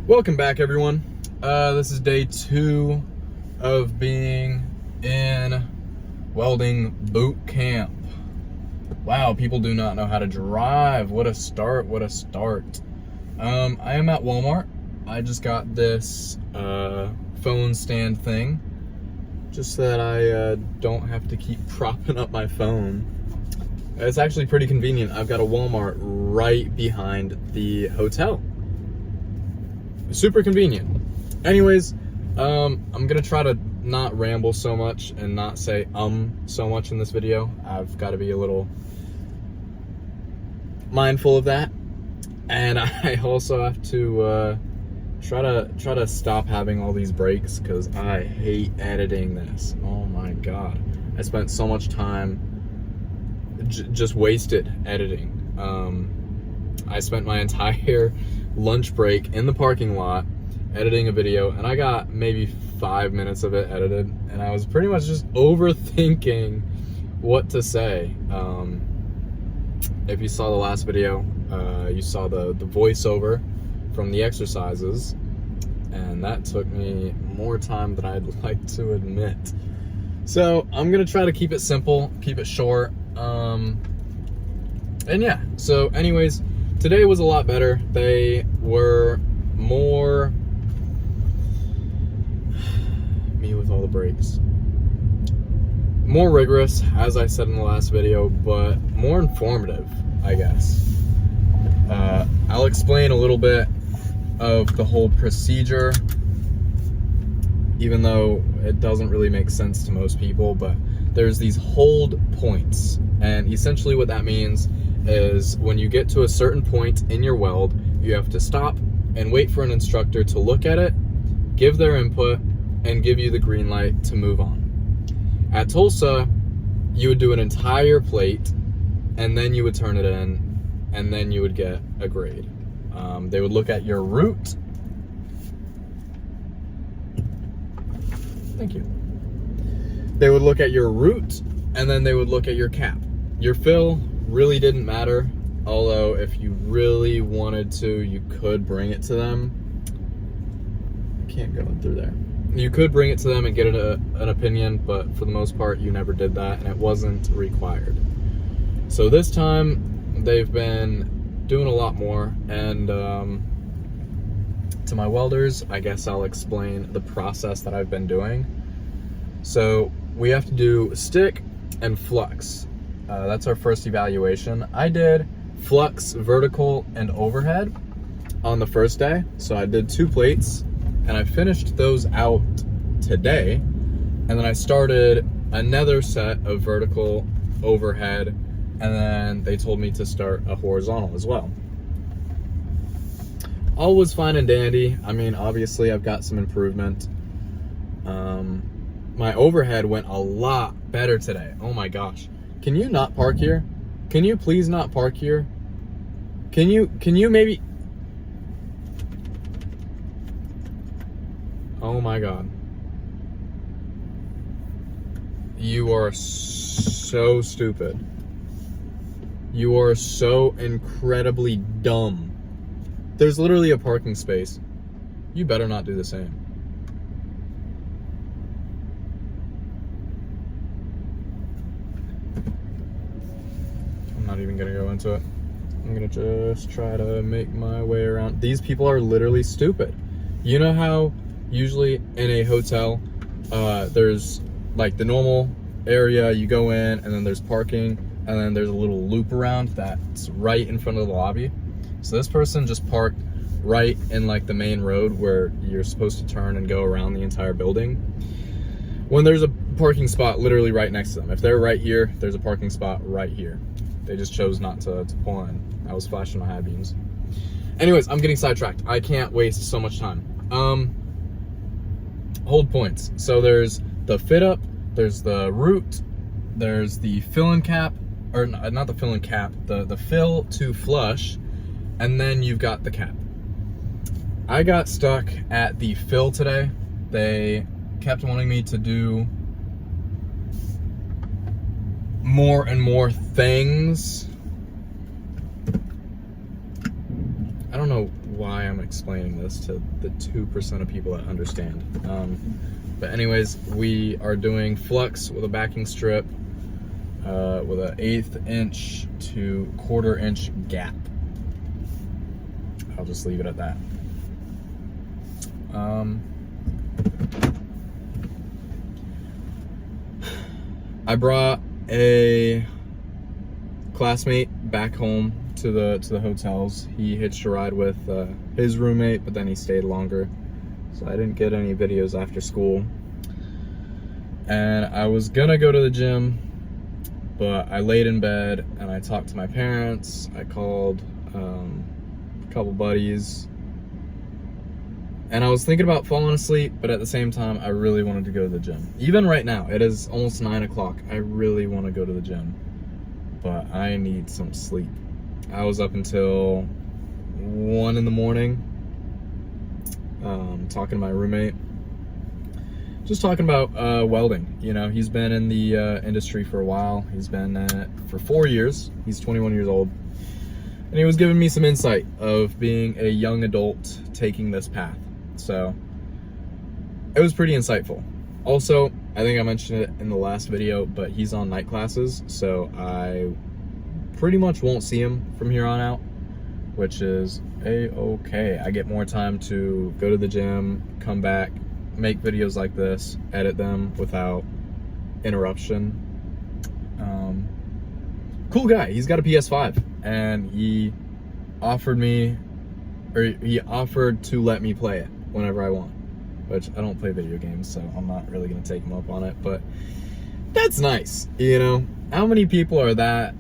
Welcome back, everyone. This is day 2 of being in welding boot camp. Wow, people do not know how to drive. What a start, what a start. I am at Walmart. I just got this phone stand thing, just so that I don't have to keep propping up my phone. It's actually pretty convenient. I've got a Walmart right behind the hotel. Super convenient. Anyways, I'm gonna try to not ramble so much and not say so much in this video. I've got to be a little mindful of that, and I also have to try to stop having all these breaks, because I hate editing this. Oh my god, I spent so much time just wasted editing. I spent my entire lunch break in the parking lot editing a video, and I got maybe 5 minutes of it edited, and I was pretty much just overthinking what to say. If you saw the last video, you saw the voiceover from the exercises, and that took me more time than I'd like to admit. So I'm gonna try to keep it simple, keep it short, and yeah. So anyways, today was a lot better. They were more, me with all the breaks, more rigorous, as I said in the last video, but more informative, I guess. I'll explain a little bit of the whole procedure, even though it doesn't really make sense to most people. But there's these hold points, and essentially what that means is when you get to a certain point in your weld, you have to stop and wait for an instructor to look at it, give their input, and give you the green light to move on. At Tulsa, you would do an entire plate, and then you would turn it in, and then you would get a grade. They would look at your root. Thank you. They would look at your root, and then they would look at your cap. Your fill really didn't matter, although if you really wanted to, you could bring it to them. I can't go through there. You could bring it to them and get an opinion, but for the most part, you never did that, and it wasn't required. So this time, they've been doing a lot more, and to my welders, I guess I'll explain the process that I've been doing. So we have to do stick and flux. That's our first evaluation. I did flux, vertical, and overhead on the first day. So I did 2 plates, and I finished those out today. And then I started another set of vertical, overhead, and then they told me to start a horizontal as well. All was fine and dandy. I mean, obviously I've got some improvement. My overhead went a lot better today. Oh my gosh. Can you not park here? Can you please not park here? Can you maybe? Oh my god. You are so stupid. You are so incredibly dumb. There's literally a parking space. You better not do the same. I'm not even gonna go into it. I'm gonna just try to make my way around. These people are literally stupid. You know how usually in a hotel, there's like the normal area, you go in, and then there's parking, and then there's a little loop around that's right in front of the lobby. So this person just parked right in like the main road where you're supposed to turn and go around the entire building, when there's a parking spot literally right next to them. If they're right here, there's a parking spot right here. They just chose not to pull in. I was flashing my high beams. Anyways, I'm getting sidetracked. I can't waste so much time. Hold points. So there's the fit up, there's the root, there's the fill and cap, or not the fill and cap, the fill to flush, and then you've got the cap. I got stuck at the fill today. They kept wanting me to do more and more things. I don't know why I'm explaining this to the 2% of people that understand. But anyways, we are doing flux with a backing strip with an 1/8 inch to 1/4 inch gap. I'll just leave it at that. I brought a classmate back home to the hotels. He hitched a ride with his roommate, but then he stayed longer, so I didn't get any videos after school. And I was gonna go to the gym, but I laid in bed and I talked to my parents. I called a couple buddies, and I was thinking about falling asleep, but at the same time, I really wanted to go to the gym. Even right now, it is almost 9 o'clock. I really want to go to the gym, but I need some sleep. I was up until 1 in the morning, talking to my roommate, just talking about welding. You know, he's been in the industry for a while. He's been in it for 4 years. He's 21 years old. And he was giving me some insight of being a young adult taking this path. So it was pretty insightful. Also, I think I mentioned it in the last video, but he's on night classes, so I pretty much won't see him from here on out, which is a-okay. I get more time to go to the gym, come back, make videos like this, edit them without interruption. Cool guy. He's got a PS5, and he offered to let me play it whenever I want, which I don't play video games, so I'm not really gonna take him up on it, but that's nice. You know, how many people are that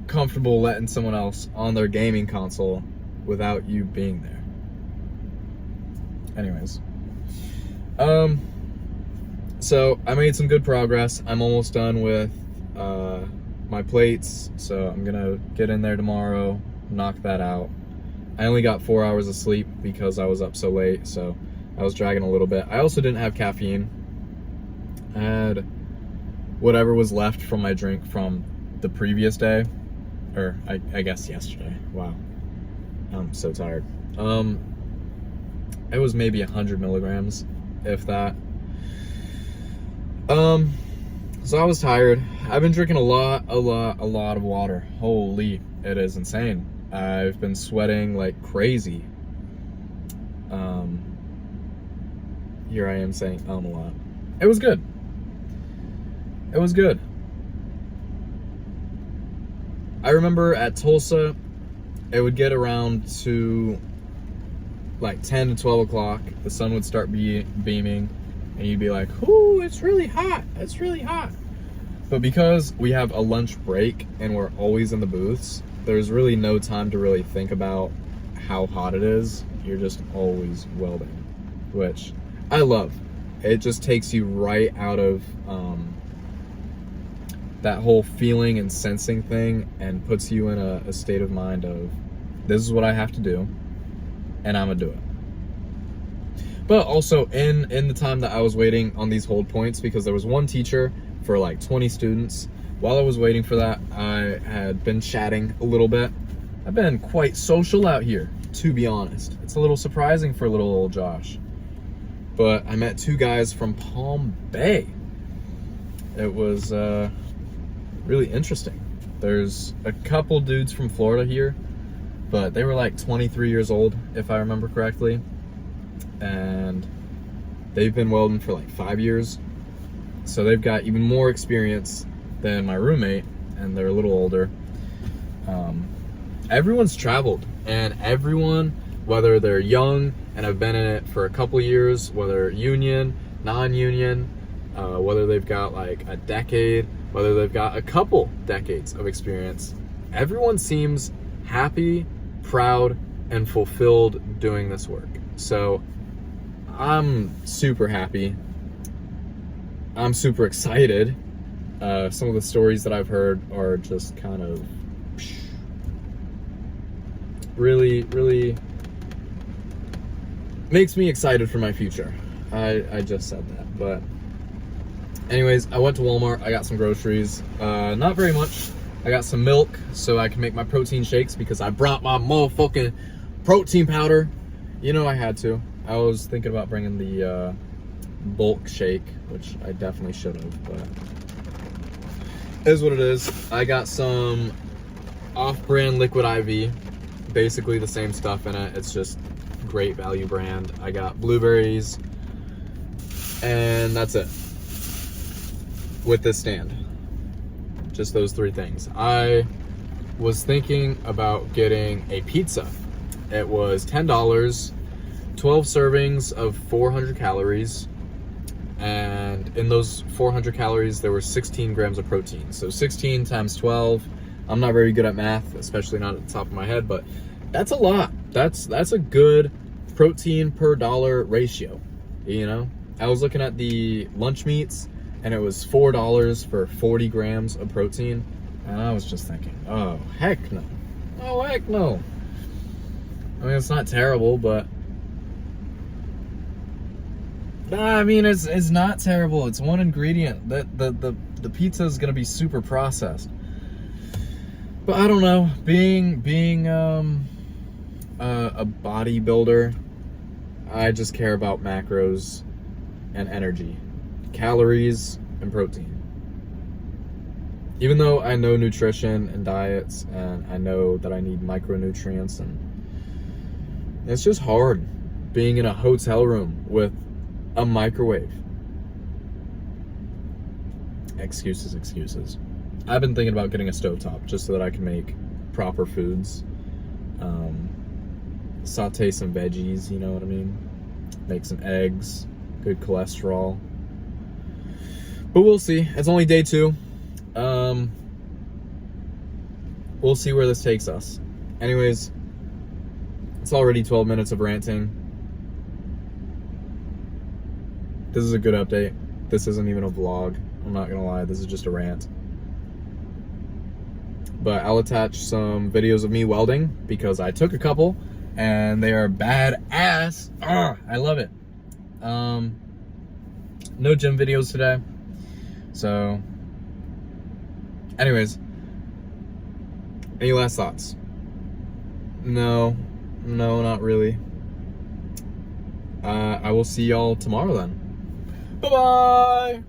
comfortable letting someone else on their gaming console without you being there? Anyways, so I made some good progress. I'm almost done with my plates, so I'm gonna get in there tomorrow, knock that out. I only got 4 hours of sleep because I was up so late, so I was dragging a little bit. I also didn't have caffeine. I had whatever was left from my drink from the previous day, or I guess yesterday. Wow, I'm so tired. It was maybe 100 milligrams, if that. So I was tired. I've been drinking a lot of water. Holy, it is insane. I've been sweating like crazy. Here I am saying a lot. It was good. It was good. I remember at Tulsa, it would get around to like 10 to 12 o'clock. The sun would start beaming, and you'd be like, ooh, it's really hot. It's really hot. But because we have a lunch break and we're always in the booths, there's really no time to really think about how hot it is. You're just always welding, which I love. It just takes you right out of that whole feeling and sensing thing and puts you in a state of mind of, this is what I have to do, and I'm gonna do it. But also in the time that I was waiting on these hold points, because there was one teacher for like 20 students, while I was waiting for that, I had been chatting a little bit. I've been quite social out here, to be honest. It's a little surprising for little old Josh. But I met 2 guys from Palm Bay. It was really interesting. There's a couple dudes from Florida here, but they were like 23 years old, if I remember correctly. And they've been welding for like 5 years. So they've got even more experience than my roommate, and they're a little older. Everyone's traveled, and everyone, whether they're young and have been in it for a couple years, whether union, non-union, whether they've got like a decade, whether they've got a couple decades of experience, everyone seems happy, proud, and fulfilled doing this work. So I'm super happy. I'm super excited. Some of the stories that I've heard are just kind of really makes me excited for my future. I just said that, but anyways, I went to Walmart. I got some groceries, not very much. I got some milk so I can make my protein shakes, because I brought my motherfucking protein powder. You know I had to. I was thinking about bringing the bulk shake, which I definitely should have, but it is what it is. I got some off-brand liquid IV, basically the same stuff in it. It's just great value brand. I got blueberries, and that's it. With this stand, just those 3 things. I was thinking about getting a pizza. It was $10, 12 servings of 400 calories, and in those 400 calories there were 16 grams of protein. So 16 times 12, I'm not very good at math, especially not at the top of my head, but that's a lot. That's a good protein per dollar ratio, you know? I was looking at the lunch meats, and it was $4 for 40 grams of protein, and I was just thinking, oh, heck no. Oh, heck no. I mean, it's not terrible, but I mean, it's not terrible. It's one ingredient. The pizza is gonna be super processed. But I don't know. Being a bodybuilder, I just care about macros and energy, calories and protein. Even though I know nutrition and diets, and I know that I need micronutrients, and it's just hard being in a hotel room with a microwave. Excuses. I've been thinking about getting a stovetop just so that I can make proper foods. Saute some veggies, you know what I mean? Make some eggs, good cholesterol. But we'll see. It's only day 2. We'll see where this takes us. Anyways, it's already 12 minutes of ranting. This is a good update. This isn't even a vlog. I'm not gonna lie, this is just a rant. But I'll attach some videos of me welding because I took a couple and they are badass. I love it. No gym videos today. So, anyways, any last thoughts? No, not really. I will see y'all tomorrow then. Bye-bye!